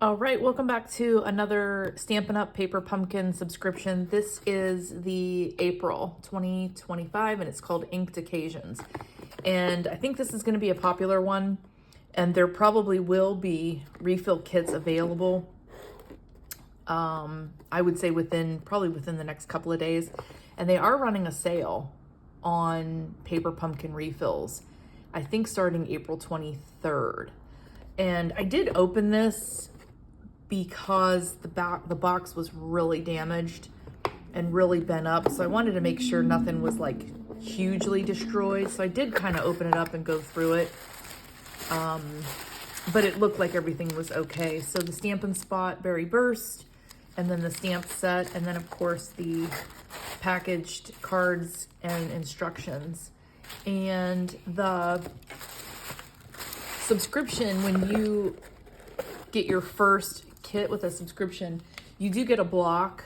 All right, welcome back to another Stampin' Up! Paper Pumpkin subscription. This is the April 2025, and it's called Inked Occasions. And I think this is going to be a popular one, and there probably will be refill kits available. I would say probably within the next couple of days. And they are running a sale on Paper Pumpkin refills, I think starting April 23rd. And I did open this because the box was really damaged and really bent up. So I wanted to make sure nothing was like hugely destroyed. So I did kind of open it up and go through it. But it looked like everything was okay. So the Stampin' Spot Berry Burst, and then the stamp set, and then of course the packaged cards and instructions. And the subscription, when you get your first kit with a subscription, you do get a block.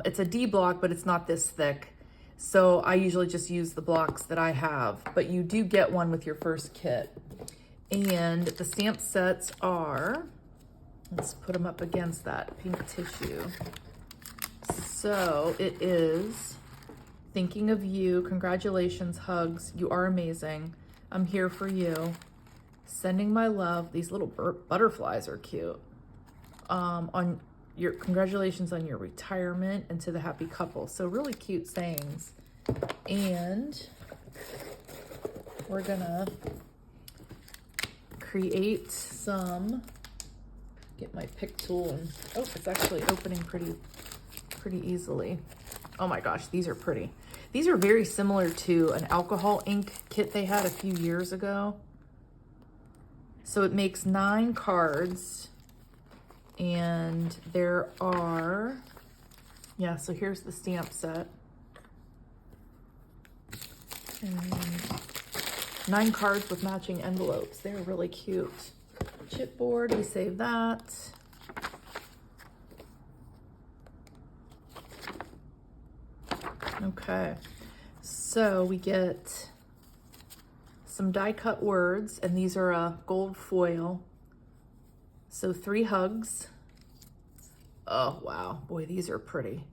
It's a D block, but it's not this thick. So I usually just use the blocks that I have, but you do get one with your first kit. And the stamp sets are, let's put them up against that pink tissue. So it is Thinking of You, Congratulations, Hugs, You Are Amazing, I'm Here for You, Sending My Love. These little butterflies are cute. On your congratulations on your retirement, and to the happy couple. So really cute sayings. And we're gonna create some, get my pick tool, and oh, it's actually opening pretty easily. Oh my gosh, these are pretty. These are very similar to an alcohol ink kit they had a few years ago. So it makes 9 cards, and there are, yeah, so here's the stamp set. And 9 cards with matching envelopes. They're really cute. Chipboard, we save that. Okay, so we get some die cut words, and these are a gold foil. So 3 hugs. Oh, wow. Boy, these are pretty.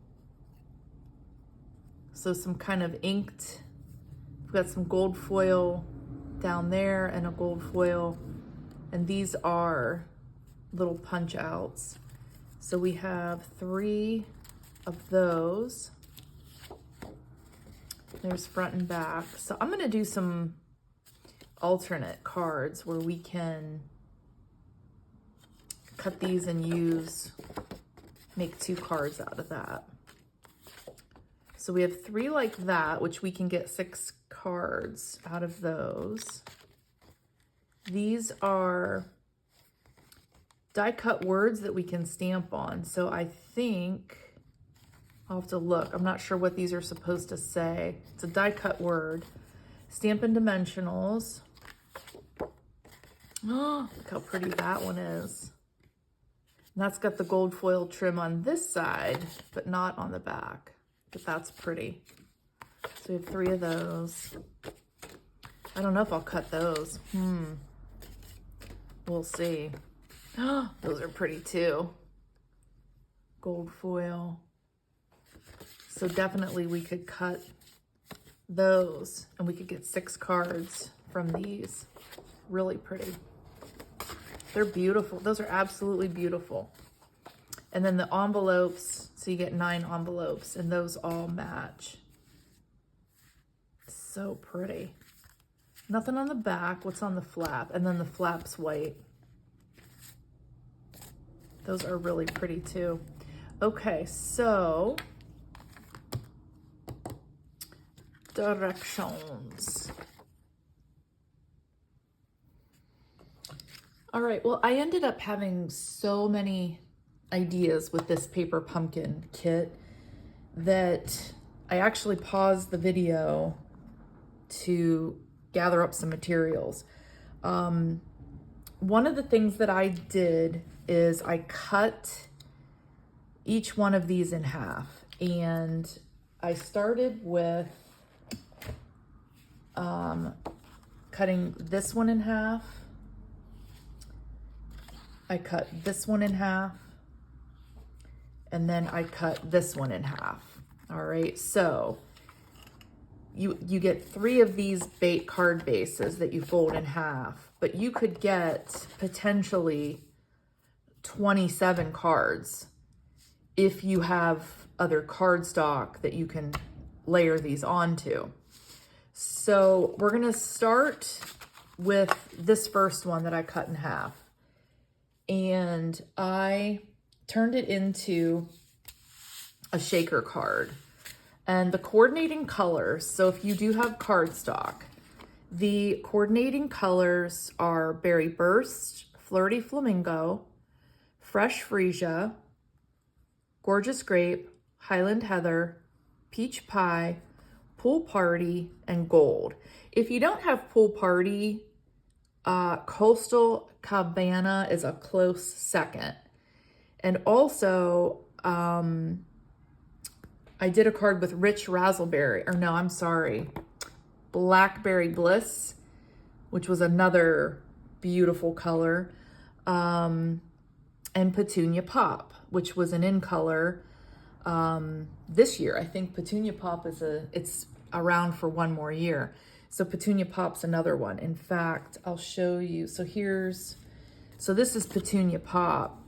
So some kind of inked, we've got some gold foil down there and a gold foil. And these are little punch outs. So we have 3 of those. There's front and back. So I'm gonna do some alternate cards where we can cut these and make 2 cards out of that. So we have 3 like that, which we can get 6 cards out of those. These are die cut words that we can stamp on. So I think I'll have to look. I'm not sure what these are supposed to say. It's a die cut word. Stampin' Dimensionals. Oh, look how pretty that one is. And that's got the gold foil trim on this side, but not on the back. But that's pretty. So we have 3 of those. I don't know if I'll cut those. We'll see. Those are pretty too. Gold foil. So definitely we could cut those, and we could get 6 cards from these. Really pretty. They're beautiful. Those are absolutely beautiful. And then the envelopes, so you get 9 envelopes, and those all match. So pretty. Nothing on the back. What's on the flap? And then the flap's white. Those are really pretty too. Okay, so directions. All right, well, I ended up having so many ideas with this Paper Pumpkin kit that I actually paused the video to gather up some materials. One of the things that I did is I cut each one of these in half, and I started with cutting this one in half, I cut this one in half, and then I cut this one in half. All right, so you get 3 of these card bases that you fold in half, but you could get potentially 27 cards if you have other cardstock that you can layer these onto. So we're gonna start with this first one that I cut in half. And I turned it into a shaker card. And the coordinating colors, so if you do have cardstock, the coordinating colors are Berry Burst, Flirty Flamingo, Fresh Freesia, Gorgeous Grape, Highland Heather, Peach Pie, Pool Party, and Gold. If you don't have Pool Party, Coastal Cabana is a close second. And also, I did a card with Rich Razzleberry, or no, I'm sorry, Blackberry Bliss, which was another beautiful color, and Petunia Pop, which was an in color this year. I think Petunia Pop it's around for one more year. So Petunia Pop's another one. In fact, I'll show you. So this is Petunia Pop,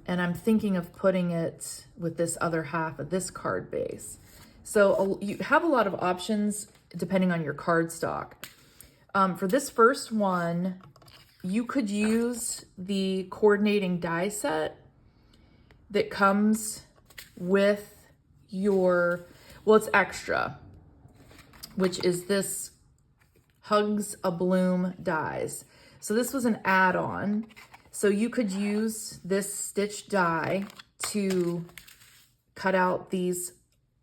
and I'm thinking of putting it with this other half of this card base. So you have a lot of options depending on your cardstock. For this first one, you could use the coordinating die set that comes with your, well, it's extra, which is this Hugs a Bloom dies. So this was an add-on. So you could use this stitch die to cut out these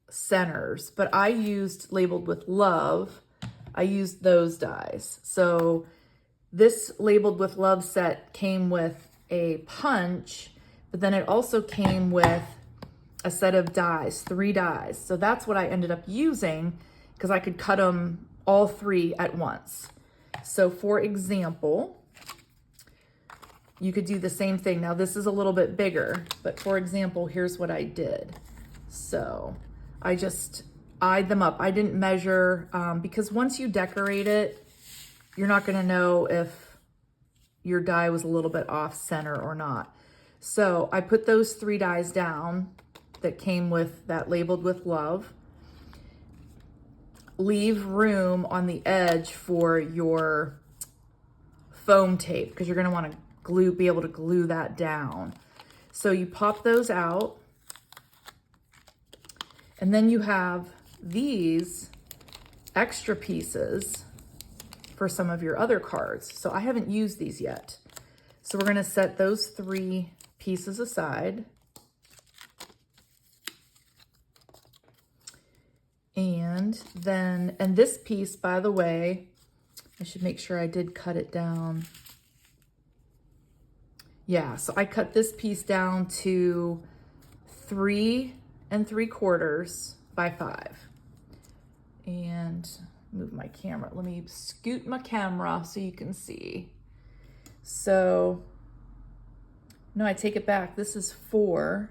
centers, but I used Labeled with Love. I used those dies. So this Labeled with Love set came with a punch, but then it also came with a set of dies, 3 dies. So that's what I ended up using because I could cut them all 3 at once. So for example, you could do the same thing. Now this is a little bit bigger, but for example, here's what I did. So I just eyed them up. I didn't measure because once you decorate it, you're not gonna know if your die was a little bit off center or not. So I put those 3 dies down that came with that Labeled with Love. Leave room on the edge for your foam tape because you're going to want to be able to glue that down. So you pop those out, and then you have these extra pieces for some of your other cards. So I haven't used these yet. So we're going to set those 3 pieces aside. And this piece, by the way, I should make sure I did cut it down. Yeah, so I cut this piece down to 3 3/4 by 5. And move my camera. Let me scoot my camera so you can see. So, no, I take it back. This is 4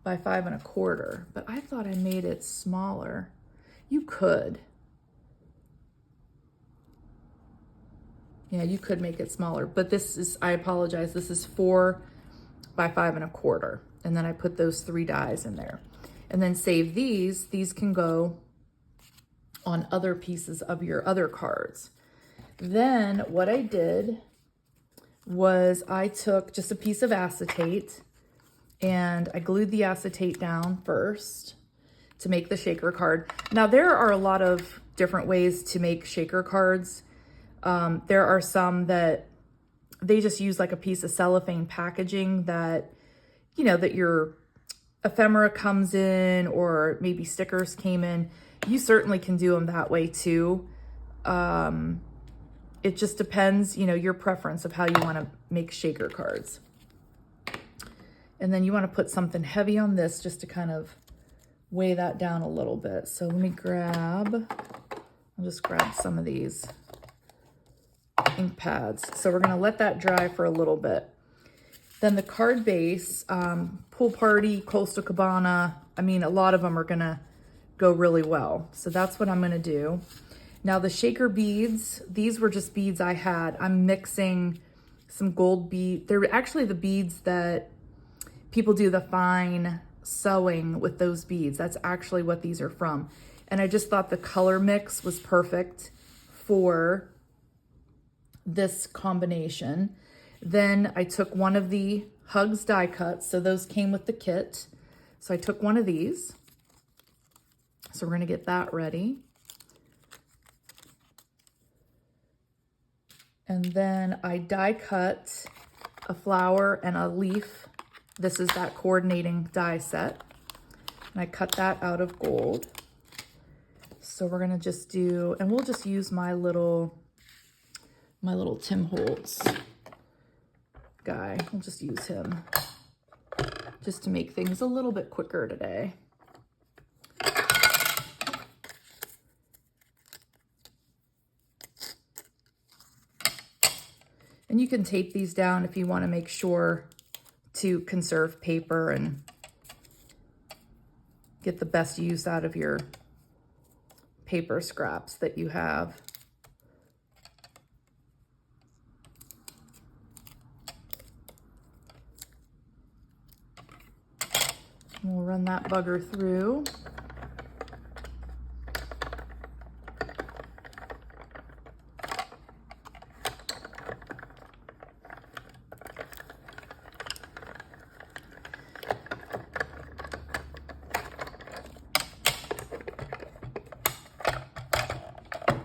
by 5 1/4, but I thought I made it smaller. You could. Yeah, you could make it smaller, but this is, I apologize, this is 4 by 5 1/4. And then I put those 3 dies in there. And then save these. These can go on other pieces of your other cards. Then what I did was I took just a piece of acetate and I glued the acetate down first to make the shaker card. Now there are a lot of different ways to make shaker cards. There are some that they just use like a piece of cellophane packaging that, you know, that your ephemera comes in, or maybe stickers came in. You certainly can do them that way too. It just depends, you know, your preference of how you want to make shaker cards. And then you want to put something heavy on this just to kind of weigh that down a little bit. So let me I'll just grab some of these ink pads. So we're going to let that dry for a little bit. Then the card base, Pool Party, Coastal Cabana, I mean, a lot of them are gonna go really well. So that's what I'm gonna do. Now the shaker beads, these were just beads I had. I'm mixing some gold bead. They're actually the beads that people do the fine sewing with those beads. That's actually what these are from. And I just thought the color mix was perfect for this combination. Then I took one of the Hugs die cuts. So those came with the kit. So I took one of these. So we're gonna get that ready. And then I die cut a flower and a leaf. This is that coordinating die set. And I cut that out of gold. So we're gonna just do, and we'll just use my little Tim Holtz guy. We'll just use him just to make things a little bit quicker today. And you can tape these down if you want to make sure to conserve paper and get the best use out of your paper scraps that you have. We'll run that bugger through.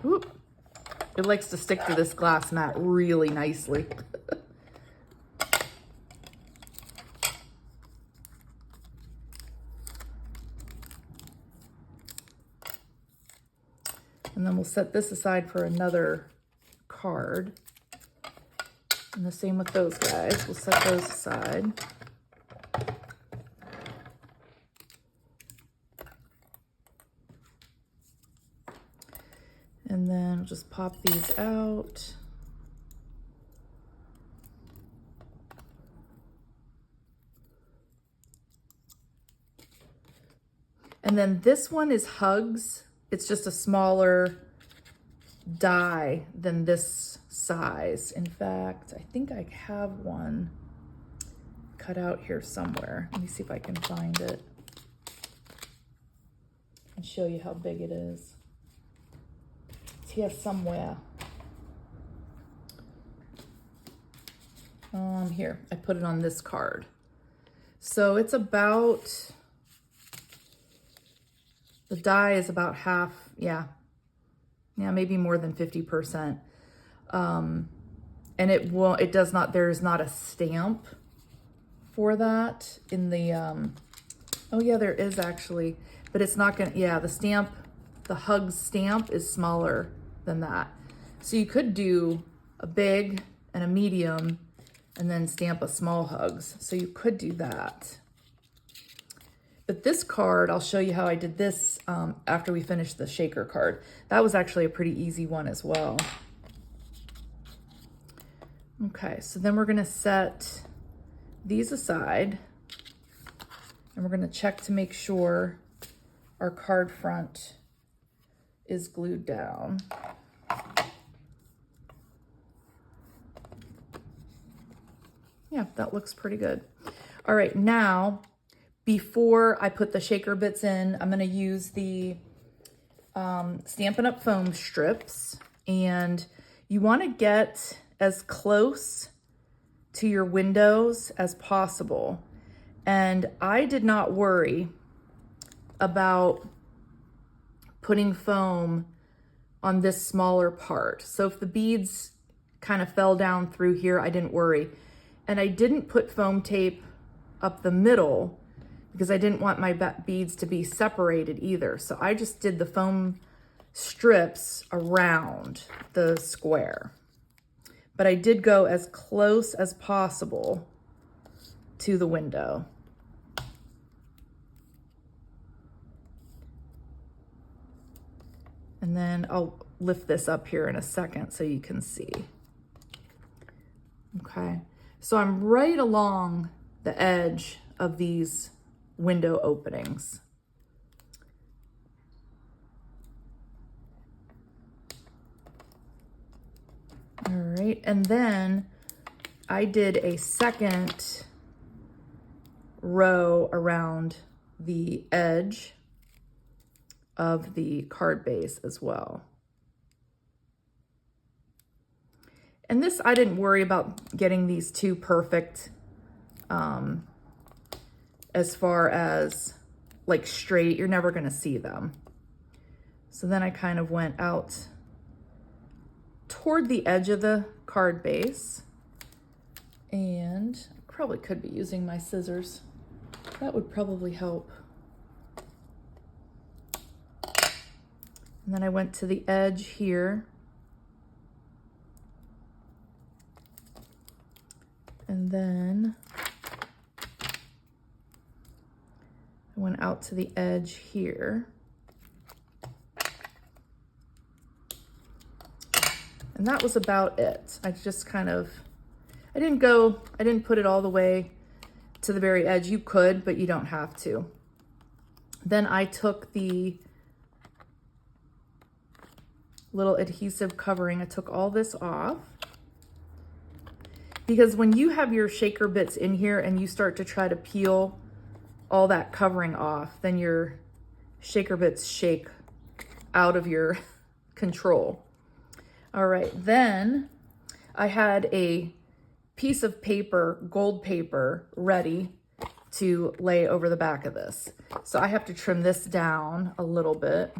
Oop. It likes to stick to this glass mat really nicely. And then we'll set this aside for another card. And the same with those guys. We'll set those aside. And then I'll just pop these out. And then this one is Hugs. It's just a smaller die than this size. In fact, I think I have one cut out here somewhere. Let me see if I can find it and show you how big it is. It's here somewhere. Here, I put it on this card. So it's about, the die is about half, yeah, maybe more than 50%. And it does not, there's not a stamp for that in the, oh yeah, there is actually, but it's not gonna, yeah, the stamp, the Hugs stamp is smaller than that. So you could do a big and a medium and then stamp a small Hugs. So you could do that. But this card, I'll show you how I did this after we finish the shaker card. That was actually a pretty easy one as well. Okay, so then we're gonna set these aside and we're gonna check to make sure our card front is glued down. Yeah, that looks pretty good. All right, now, before I put the shaker bits in, I'm gonna use the Stampin' Up! Foam strips, and you wanna get as close to your windows as possible. And I did not worry about putting foam on this smaller part. So if the beads kind of fell down through here, I didn't worry. And I didn't put foam tape up the middle because I didn't want my beads to be separated either. So I just did the foam strips around the square. But I did go as close as possible to the window. And then I'll lift this up here in a second so you can see. Okay, So I'm right along the edge of these window openings. All right, and then I did a second row around the edge of the card base as well. And this, I didn't worry about getting these two perfect as far as like straight. You're never gonna see them. So then I kind of went out toward the edge of the card base, and I probably could be using my scissors. That would probably help. And then I went to the edge here. And then I went out to the edge here. And that was about it. I just kind of, I didn't put it all the way to the very edge. You could, but you don't have to. Then I took the little adhesive covering, I took all this off. Because when you have your shaker bits in here and you start to try to peel all that covering off, then your shaker bits shake out of your control. All right, then I had a piece of paper, gold paper, ready to lay over the back of this. So I have to trim this down a little bit.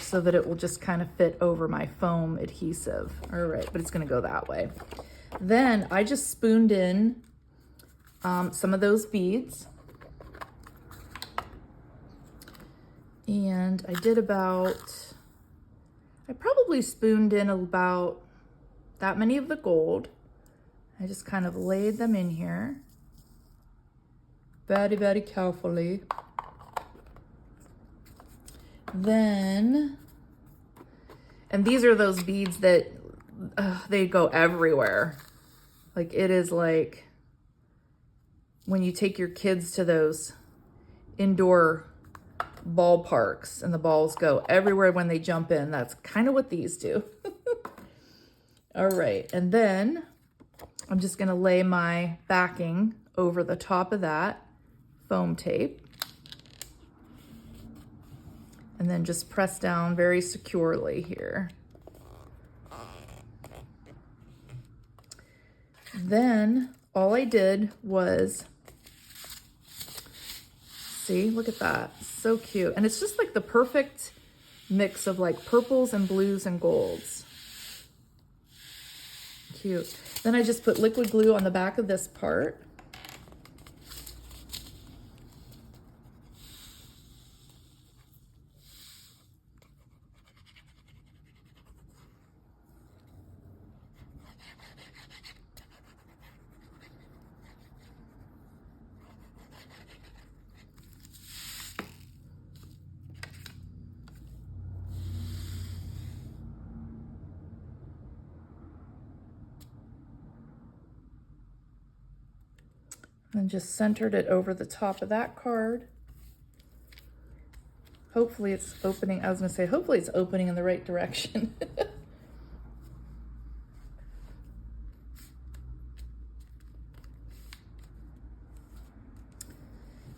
So that it will just kind of fit over my foam adhesive. All right, but it's gonna go that way. Then I just spooned in some of those beads. And I did I probably spooned in about that many of the gold. I just kind of laid them in here. Very, very carefully. Then, and these are those beads that they go everywhere. Like it is like when you take your kids to those indoor ballparks and the balls go everywhere when they jump in. That's kind of what these do. All right, and then I'm just gonna lay my backing over the top of that foam tape. And then just press down very securely here. Then all I did was, see, look at that, so cute. And it's just like the perfect mix of like purples and blues and golds. Cute. Then I just put liquid glue on the back of this part. And just centered it over the top of that card. Hopefully it's opening, I was gonna say, hopefully it's opening in the right direction.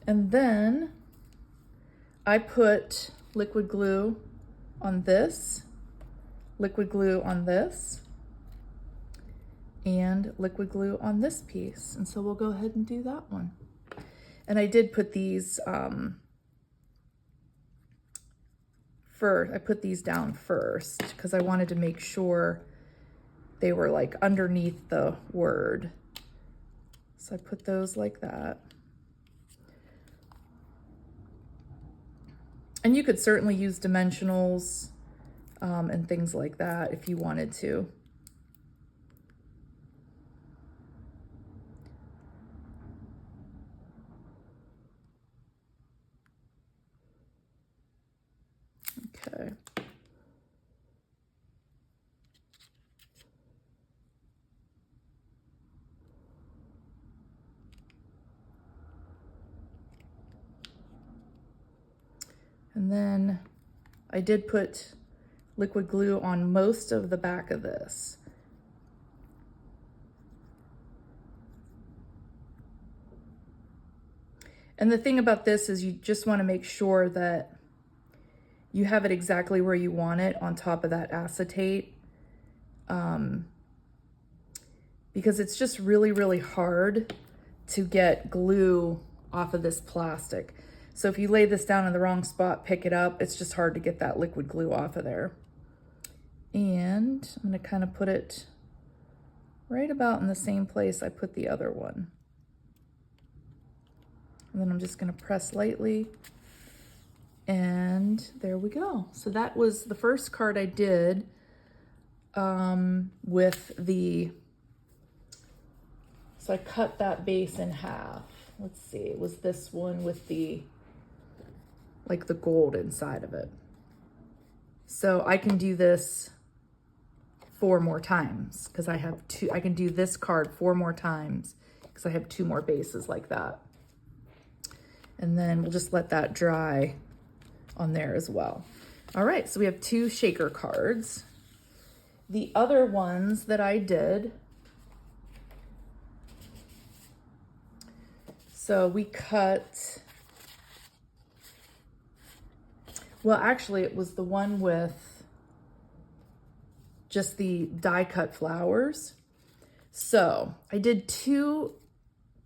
And then I put liquid glue on this, liquid glue on this, and liquid glue on this piece. And so we'll go ahead and do that one. And I did put these first, I put these down first because I wanted to make sure they were like underneath the word. So I put those like that. And you could certainly use dimensionals and things like that if you wanted to. Okay. And then I did put liquid glue on most of the back of this. And the thing about this is you just want to make sure that you have it exactly where you want it on top of that acetate. Because it's just really, really hard to get glue off of this plastic. So if you lay this down in the wrong spot, pick it up, it's just hard to get that liquid glue off of there. And I'm gonna kind of put it right about in the same place I put the other one. And then I'm just gonna press lightly, and there we go. So that was the first card I did with the, so I cut that base in half. Let's see, it was this one with the, like the gold inside of it. So I can do this 4 more times because I have 2, I can do this card 4 more times because I have 2 more bases like that. And then we'll just let that dry on there as well. All right, so we have 2 shaker cards. The other ones that I did, so we cut, well, actually it was the one with just the die cut flowers. So I did 2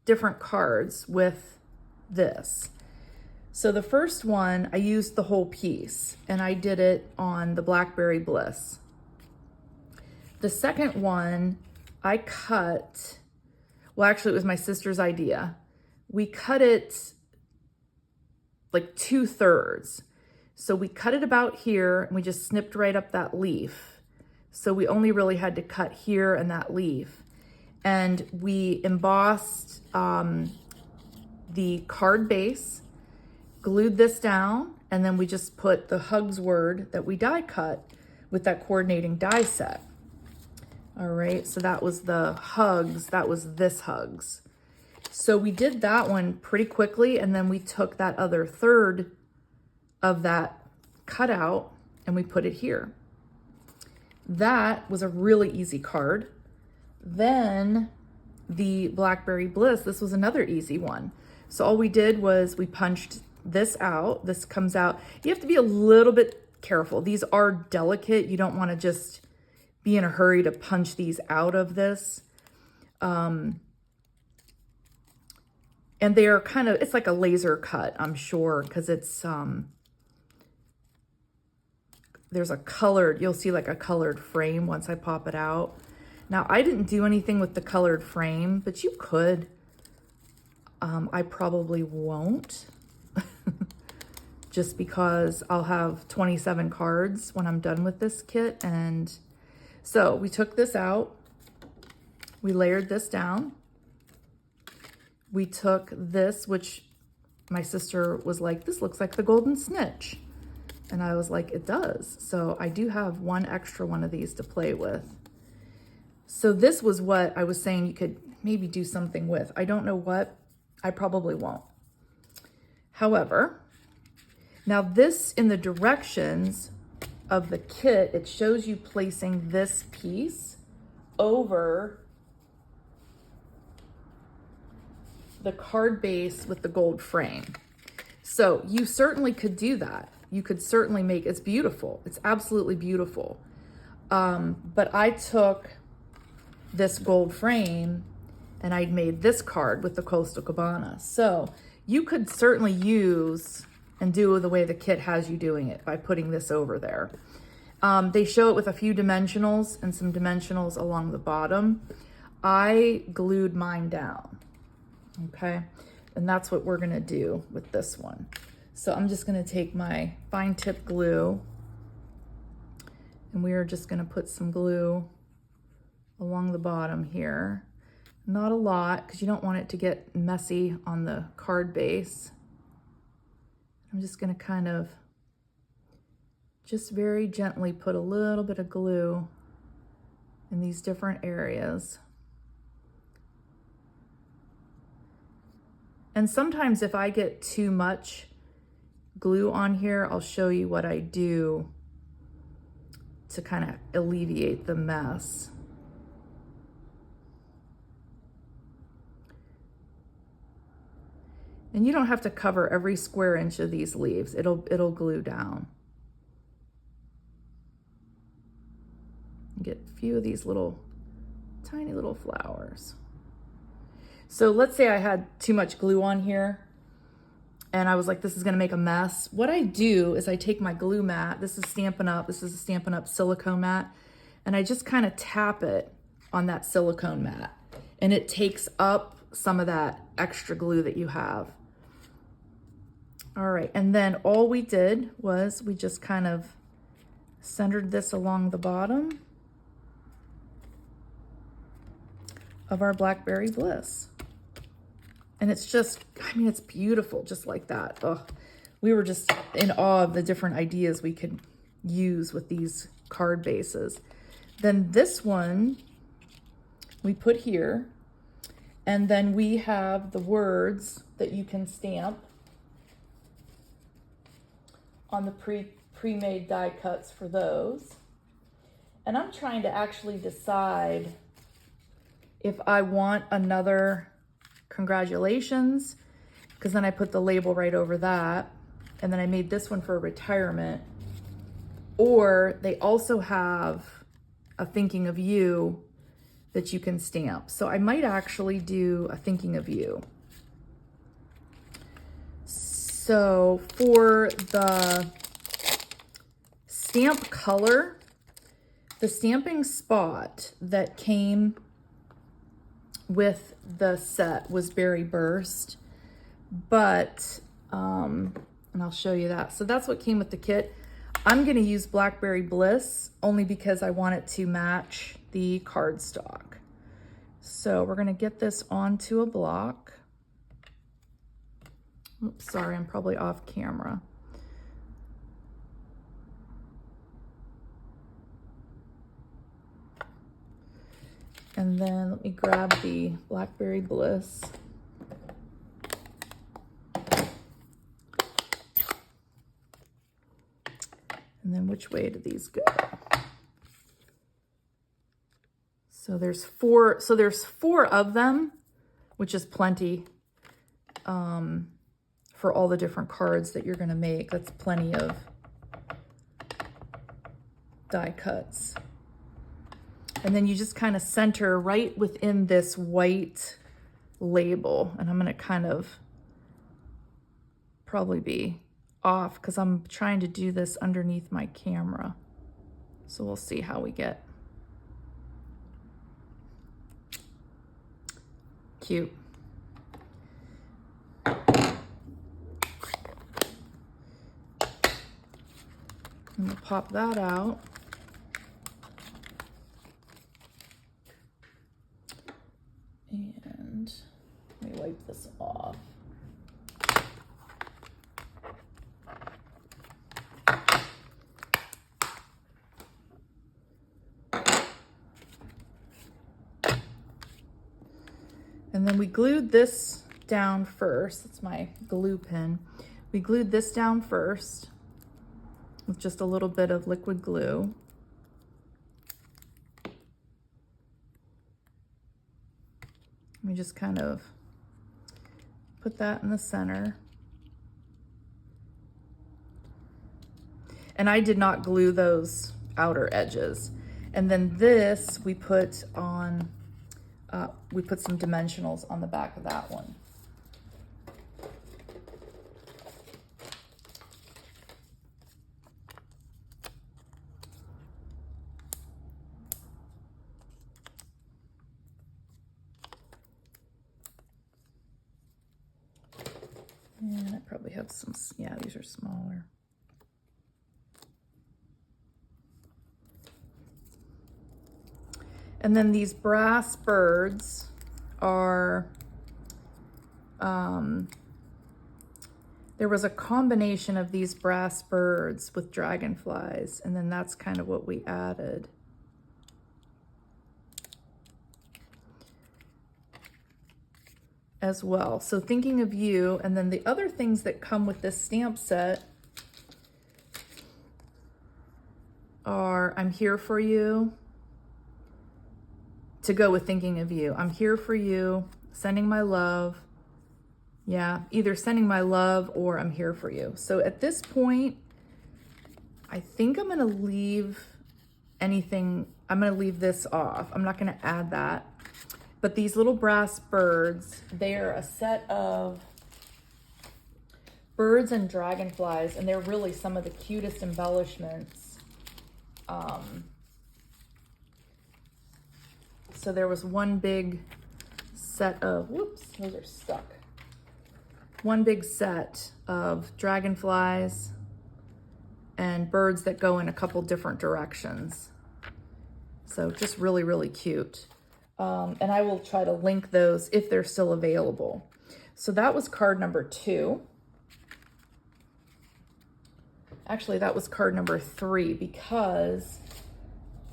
different cards with this. So the first one, I used the whole piece and I did it on the Blackberry Bliss. The second one, I cut, well, actually it was my sister's idea. We cut it like 2/3. So we cut it about here and we just snipped right up that leaf. So we only really had to cut here and that leaf. And we embossed the card base, glued this down, and then we just put the hugs word that we die cut with that coordinating die set. All right, so that was the hugs, that was this hugs. So we did that one pretty quickly, and then we took that other third of that cutout and we put it here. That was a really easy card. Then the Blackberry Bliss, this was another easy one. So all we did was we punched this out. This comes out. You have to be a little bit careful. These are delicate. You don't want to just be in a hurry to punch these out of this. And they are kind of, it's like a laser cut, I'm sure, because it's, there's a colored, you'll see like a colored frame once I pop it out. Now, I didn't do anything with the colored frame, but you could. I probably won't, just because I'll have 27 cards when I'm done with this kit. And so we took this out, we layered this down. We took this, which my sister was like, this looks like the golden snitch. And I was like, it does. So I do have one extra one of these to play with. So this was what I was saying you could maybe do something with. I don't know what, I probably won't. However, now this in the directions of the kit, it shows you placing this piece over the card base with the gold frame. So you certainly could do that. You could certainly make, it's beautiful. It's absolutely beautiful. But I took this gold frame and I made this card with the Coastal Cabana. So you could certainly use and do the way the kit has you doing it by putting this over there. They show it with a few dimensionals and some dimensionals along the bottom. I glued mine down, okay? And that's what we're gonna do with this one. So I'm just gonna take my fine tip glue and we are just gonna put some glue along the bottom here. Not a lot, because you don't want it to get messy on the card base. I'm just gonna kind of just very gently put a little bit of glue in these different areas. And sometimes if I get too much glue on here, I'll show you what I do to kind of alleviate the mess. And you don't have to cover every square inch of these leaves. It'll glue down. Get a few of these little, tiny little flowers. So let's say I had too much glue on here and I was like, this is gonna make a mess. What I do is I take my glue mat, this is Stampin' Up, this is a Stampin' Up silicone mat, and I just kind of tap it on that silicone mat and it takes up some of that extra glue that you have. All right, and then all we did was we just kind of centered this along the bottom of our Blackberry Bliss. And it's just, I mean, it's beautiful, just like that. Oh, we were just in awe of the different ideas we could use with these card bases. Then this one we put here, and then we have the words that you can stamp on the pre-made die cuts for those. And I'm trying to actually decide if I want another congratulations, because then I put the label right over that. And then I made this one for retirement. Or they also have a thinking of you that you can stamp. So I might actually do a thinking of you. So for the stamp color, the stamping spot that came with the set was Berry Burst, but, and I'll show you that. So that's what came with the kit. I'm gonna use Blackberry Bliss only because I want it to match the cardstock. So we're gonna get this onto a block. Oops, sorry, I'm probably off camera. And then let me grab the Blackberry Bliss. And then which way do these go? So there's four of them, which is plenty for all the different cards that you're gonna make. That's plenty of die cuts. And then you just kind of center right within this white label. And I'm gonna kind of probably be off because I'm trying to do this underneath my camera. So we'll see how we get. Cute. I'm gonna pop that out. And let me wipe this off. And then we glued this down first. That's my glue pen. We glued this down first with just a little bit of liquid glue. We just kind of put that in the center. And I did not glue those outer edges. And then this we put on, we put some dimensionals on the back of that one. And I probably have some, yeah, these are smaller. And then these brass birds are, there was a combination of these brass birds with dragonflies, and then that's kind of what we added. As well. So thinking of you, and then the other things that come with this stamp set or I'm here for you, to go with thinking of you. I'm here for you, sending my love. Yeah, either sending my love or I'm here for you. So at this point, I think I'm gonna leave anything, I'm gonna leave this off. I'm not gonna add that. But these little brass birds, they are a set of birds and dragonflies, and they're really some of the cutest embellishments. So there was one big set of, whoops, those are stuck. One big set of dragonflies and birds that go in a couple different directions. So just really, really cute. And I will try to link those if they're still available. So that was card number 2. Actually, that was card number 3, because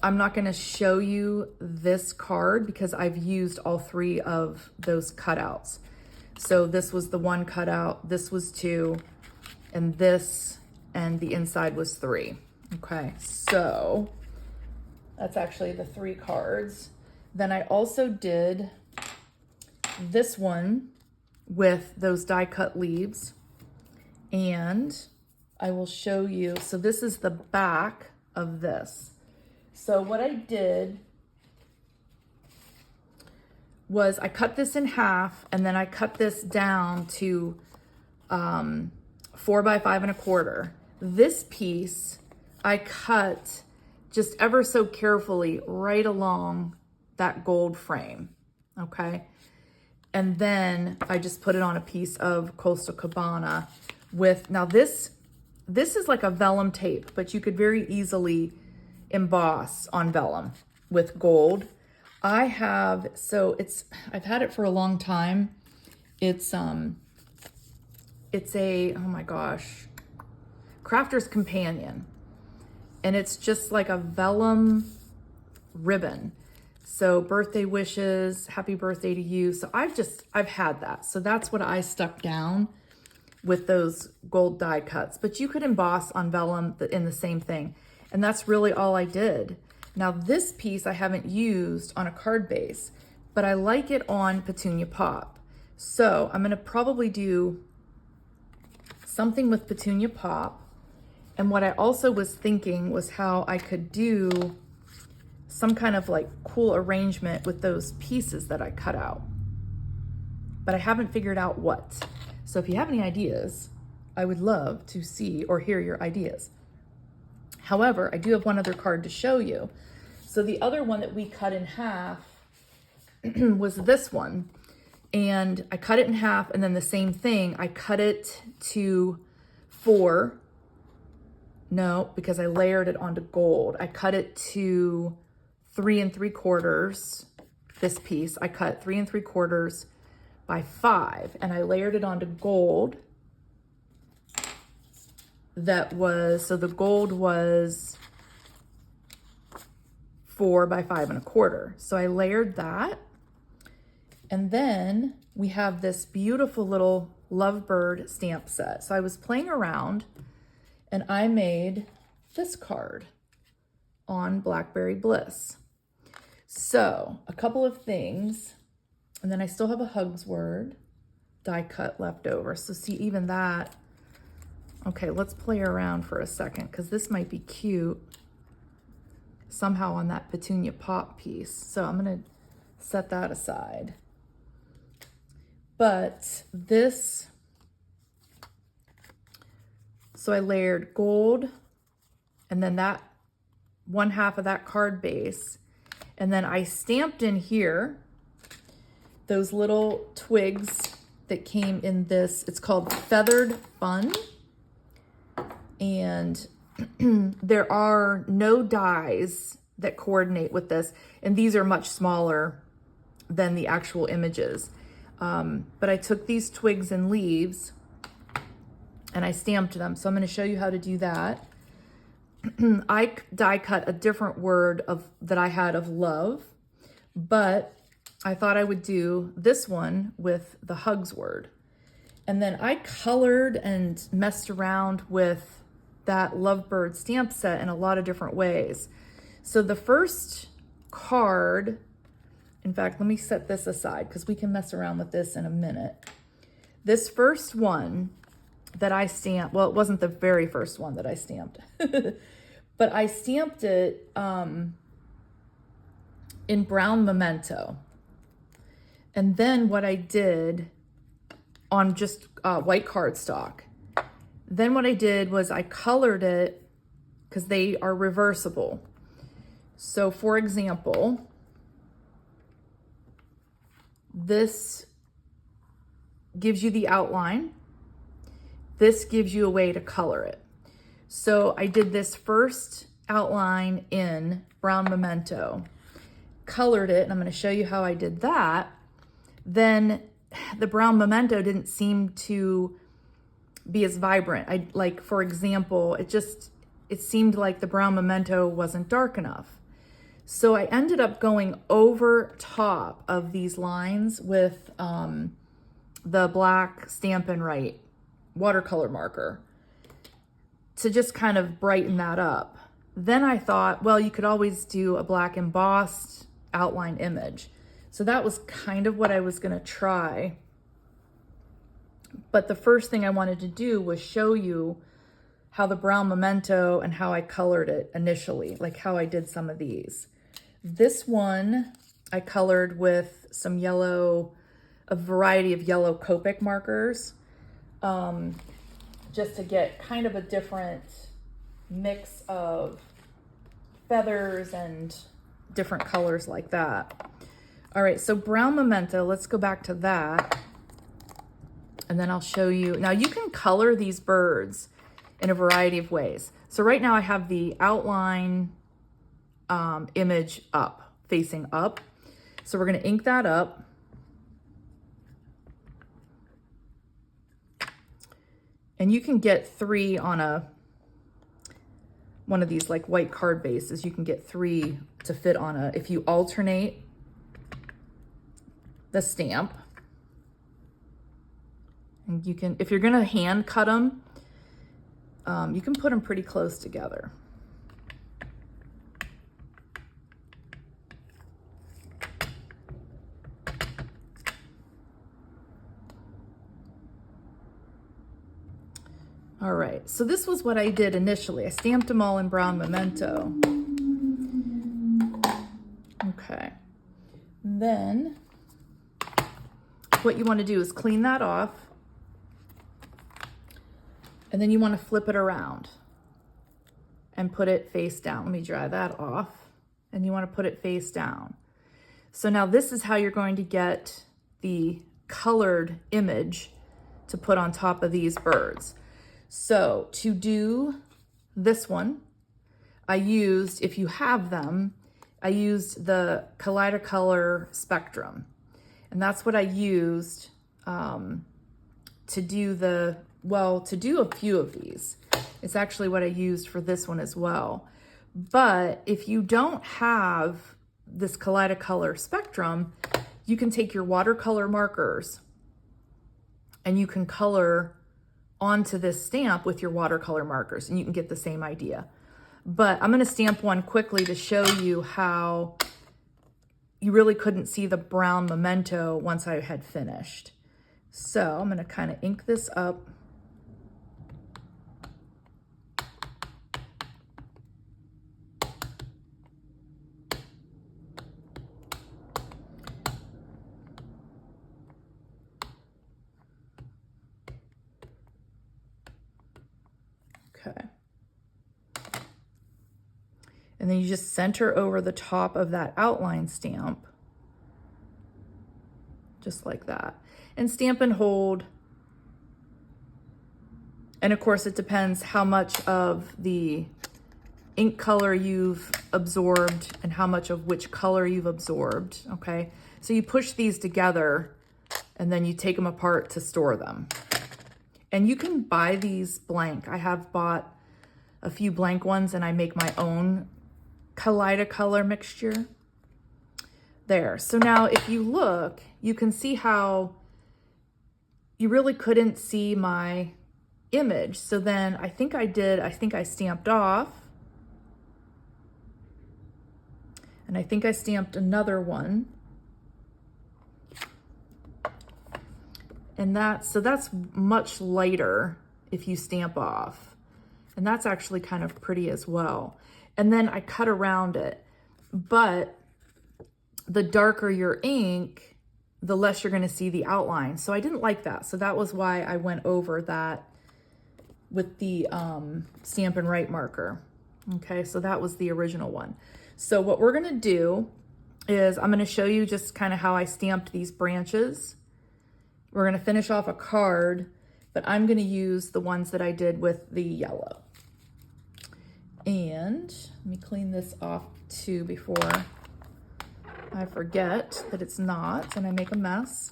I'm not going to show you this card because I've used all 3 of those cutouts. So this was the 1 cutout, this was 2, and this, and the inside was 3. Okay, so that's actually the 3 cards. Then I also did this one with those die cut leaves, and I will show you. So this is the back of this. So what I did was I cut this in half, and then I cut this down to 4 by 5 1/4. This piece I cut just ever so carefully right along that gold frame, okay? And then I just put it on a piece of Coastal Cabana with, now this is like a vellum tape, but you could very easily emboss on vellum with gold. I've had it for a long time. It's a, oh my gosh, Crafter's Companion. And it's just like a vellum ribbon. So birthday wishes, happy birthday to you. So I've had that. So that's what I stuck down with those gold die cuts. But you could emboss on vellum in the same thing. And that's really all I did. Now this piece I haven't used on a card base, but I like it on Petunia Pop. So I'm gonna probably do something with Petunia Pop. And what I also was thinking was how I could do some kind of like cool arrangement with those pieces that I cut out. But I haven't figured out what. So if you have any ideas, I would love to see or hear your ideas. However, I do have one other card to show you. So the other one that we cut in half was this one. And I cut it in half, and then the same thing, I cut it to 4. No, because I layered it onto gold. I cut it to 3 3/4. This piece, I cut 3 3/4 by 5, and I layered it onto gold. That was, so the gold was 4 by 5 1/4. So I layered that. And then we have this beautiful little lovebird stamp set. So I was playing around and I made this card on Blackberry Bliss. So a couple of things, and then I still have a hugs word die cut left over. So see, even that. Okay, let's play around for a second because this might be cute somehow on that Petunia Pop piece. So I'm gonna set that aside. But this, so I layered gold and then that 1/2 of that card base. And then I stamped in here those little twigs that came in this, it's called Feathered Fun. And there are no dies that coordinate with this. And these are much smaller than the actual images. But I took these twigs and leaves and I stamped them. So I'm going to show you how to do that. I die cut a different word that I had of love, but I thought I would do this one with the hugs word. And then I colored and messed around with that lovebird stamp set in a lot of different ways. So the first card, in fact, let me set this aside because we can mess around with this in a minute. This first one that I stamped, well, it wasn't the very first one that I stamped, but I stamped it in brown memento. And then what I did on just white cardstock, then what I did was I colored it because they are reversible. So for example, this gives you the outline. This gives you a way to color it. So I did this first outline in brown memento, colored it, and I'm going to show you how I did that. Then the brown memento didn't seem to be as vibrant. Like, for example, it seemed like the brown memento wasn't dark enough. So I ended up going over top of these lines with the black Stampin' Write watercolor marker to just kind of brighten that up. Then I thought, well, you could always do a black embossed outline image. So that was kind of what I was going to try. But the first thing I wanted to do was show you how the brown memento and how I colored it initially, like how I did some of these. This one I colored with some yellow, a variety of yellow Copic markers, just to get kind of a different mix of feathers and different colors like that. All right, so brown memento, let's go back to that. And then I'll show you. Now you can color these birds in a variety of ways. So right now I have the outline image up, facing up. So we're gonna ink that up. And you can get 3 on one of these like white card bases. You can get 3 to fit on if you alternate the stamp. And you can, if you're gonna hand cut them, you can put them pretty close together. All right, so this was what I did initially. I stamped them all in brown memento. Okay, then what you want to do is clean that off, and then you want to flip it around and put it face down. Let me dry that off, and you want to put it face down. So now this is how you're going to get the colored image to put on top of these birds. So to do this one, I used, if you have them, I used the Kaleidocolor Spectrum. And that's what I used to do a few of these. It's actually what I used for this one as well. But if you don't have this Kaleidocolor Spectrum, you can take your watercolor markers and you can color onto this stamp with your watercolor markers, and you can get the same idea. But I'm going to stamp one quickly to show you how you really couldn't see the brown memento once I had finished. So I'm going to kind of ink this up. Okay. And then you just center over the top of that outline stamp, just like that. And stamp and hold. And of course, it depends how much of the ink color you've absorbed and how much of which color you've absorbed, okay? So you push these together and then you take them apart to store them. And you can buy these blank. I have bought a few blank ones and I make my own Kaleidocolor mixture. There. So now if you look, you can see how you really couldn't see my image. So then I think I stamped off And I think I stamped another one. And so that's much lighter if you stamp off. And that's actually kind of pretty as well. And then I cut around it. But the darker your ink, the less you're gonna see the outline. So I didn't like that. So that was why I went over that with the Stampin' Write marker. Okay, so that was the original one. So what we're gonna do is I'm gonna show you just kind of how I stamped these branches. We're gonna finish off a card, but I'm gonna use the ones that I did with the yellow. And let me clean this off too before I forget that it's not and I make a mess.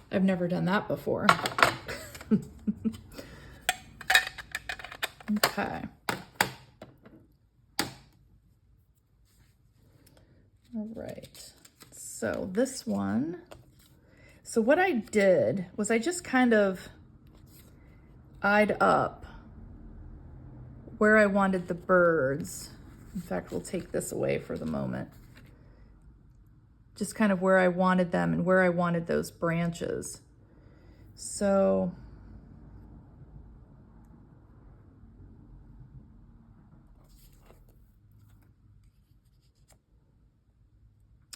I've never done that before. Okay. All right. So this one, so what I did was I just kind of eyed up where I wanted the birds. In fact, we'll take this away for the moment. Just kind of where I wanted them and where I wanted those branches. So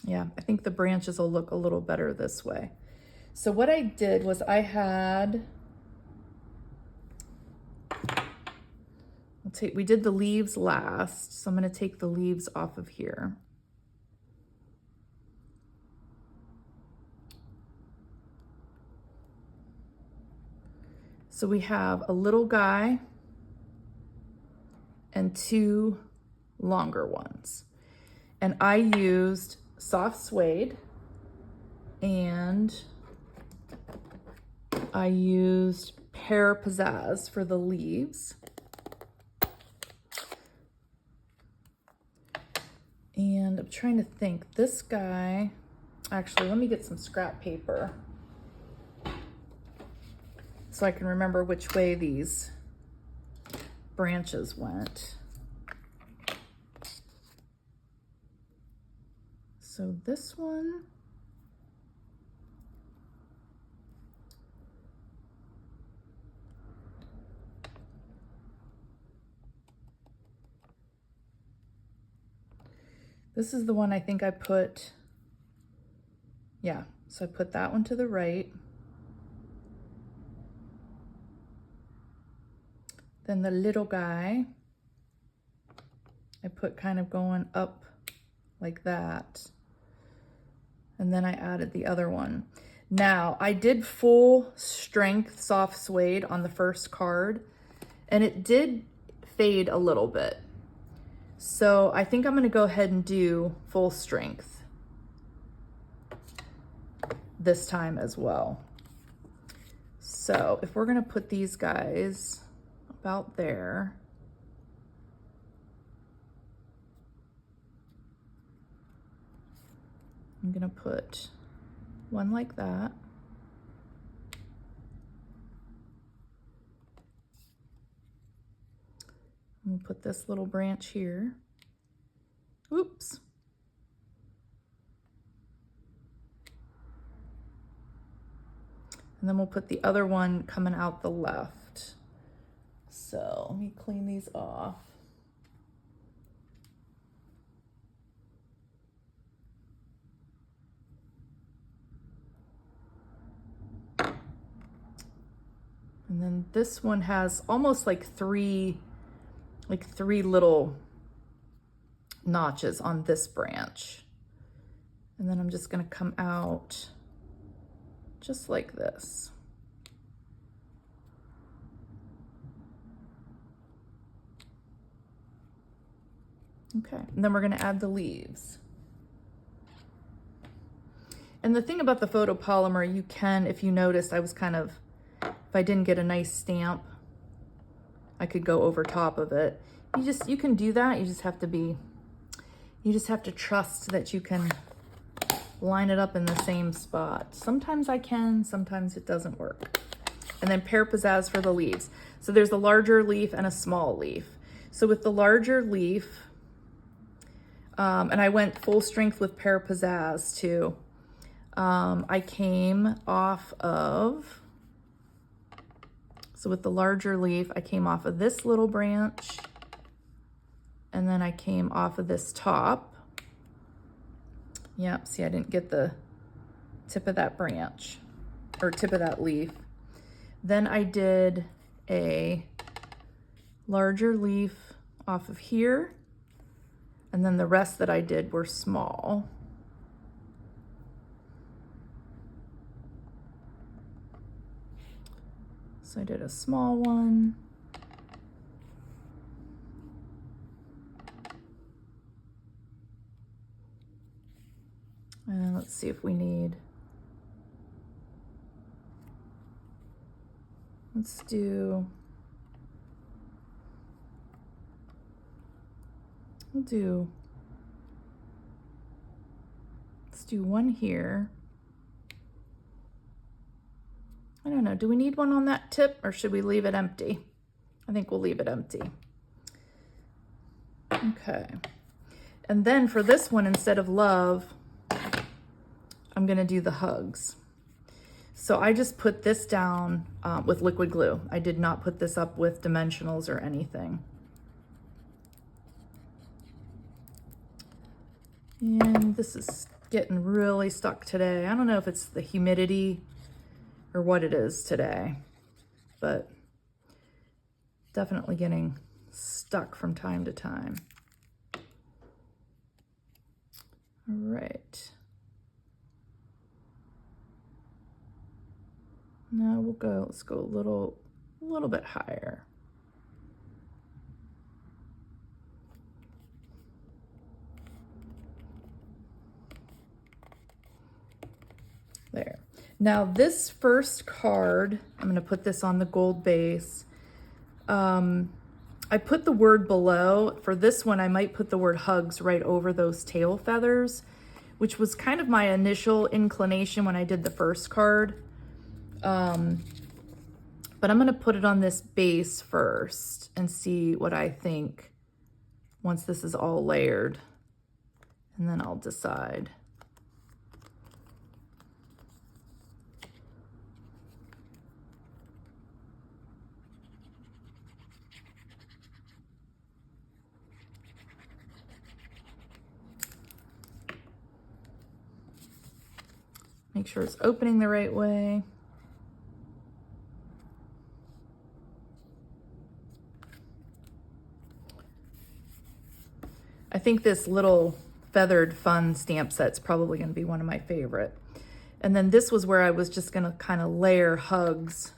yeah, I think the branches will look a little better this way. So what I did was we did the leaves last, so I'm going to take the leaves off of here. So we have a little guy and two longer ones. And I used soft suede and I used pear pizzazz for the leaves. And I'm trying to think, this guy, actually, let me get some scrap paper so I can remember which way these branches went. So this one, this is the one I think I put, yeah, so I put that one to the right. Then the little guy, I put kind of going up like that. And then I added the other one. Now, I did full strength soft suede on the first card, and it did fade a little bit. So I think I'm gonna go ahead and do full strength this time as well. So if we're gonna put these guys about there, I'm gonna put one like that. We'll put this little branch here. Oops. And then we'll put the other one coming out the left. So let me clean these off. And then this one has almost like three little notches on this branch. And then I'm just gonna come out just like this. Okay, and then we're gonna add the leaves. And the thing about the photopolymer, you can, if you noticed, I was kind of, if I didn't get a nice stamp, I could go over top of it. You can do that. You just have to trust that you can line it up in the same spot. Sometimes I can, sometimes it doesn't work. And then pear pizzazz for the leaves. So there's a larger leaf and a small leaf. So with the larger leaf, And I went full strength with Pear Pizzazz too. I came off of, so with the larger leaf, I came off of this little branch, and then I came off of this top. Yep, see, I didn't get the tip of that branch, or tip of that leaf. Then I did a larger leaf off of here, and then the rest that I did were small. So I did a small one. And let's see if we need, let's do one here. I don't know, do we need one on that tip or should we leave it empty? I think we'll leave it empty. Okay. And then for this one, instead of love, I'm gonna do the hugs. So I just put this down with liquid glue. I did not put this up with dimensionals or anything. And this is getting really stuck today. I don't know if it's the humidity or what it is today, but definitely getting stuck from time to time. All right. Now let's go a little bit higher. There. Now this first card, I'm gonna put this on the gold base. I put the word below. For this one, I might put the word hugs right over those tail feathers, which was kind of my initial inclination when I did the first card. But I'm gonna put it on this base first and see what I think once this is all layered, and then I'll decide. Make sure it's opening the right way. I think this little feathered fun stamp set's probably going to be one of my favorite. And then this was where I was just going to kind of layer hugs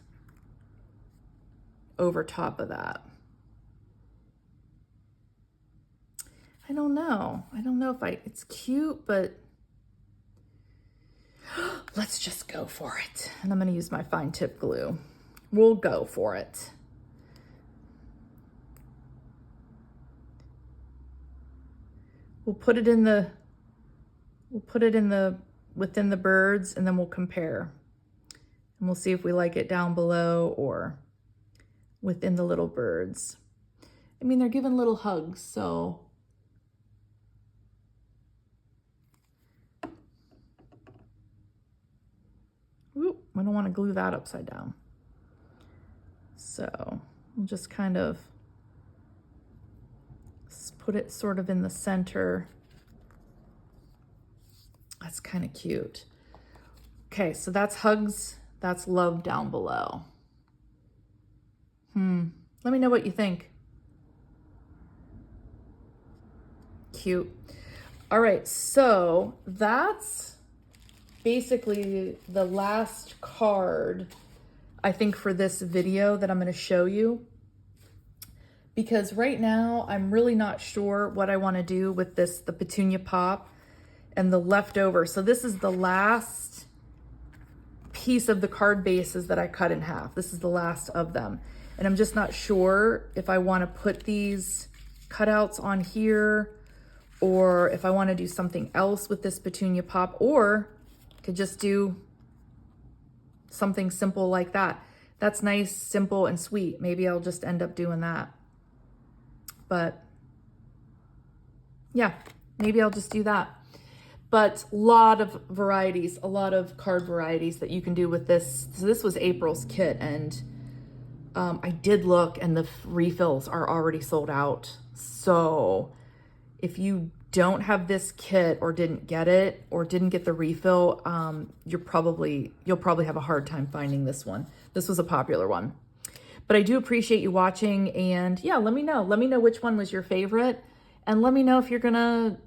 over top of that. I don't know if it's cute, but let's just go for it. And I'm going to use my fine tip glue. We'll go for it. We'll put it within the birds, and then we'll compare. And we'll see if we like it down below or within the little birds. I mean, they're giving little hugs, so. Oop, we don't want to glue that upside down. So we'll just kind of put it sort of in the center. That's kind of cute. Okay, so that's hugs, that's love down below. Let me know what you think. Cute. All right, so that's basically the last card, I think, for this video that I'm going to show you. Because right now, I'm really not sure what I want to do with this, the petunia pop and the leftover. So this is the last piece of the card bases that I cut in half. This is the last of them. And I'm just not sure if I want to put these cutouts on here or if I want to do something else with this petunia pop, or could just do something simple like that. That's nice, simple, and sweet. Maybe I'll just end up doing that. But yeah, maybe I'll just do that. But a lot of varieties, a lot of card varieties that you can do with this. So this was April's kit, and I did look, and the refills are already sold out. So if you don't have this kit or didn't get it or didn't get the refill, you'll probably have a hard time finding this one. This was a popular one. But I do appreciate you watching, and yeah, let me know. Let me know which one was your favorite, and let me know if you're gonna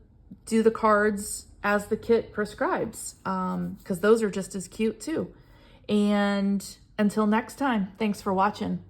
do the cards as the kit prescribes, because those are just as cute too. And until next time, thanks for watching.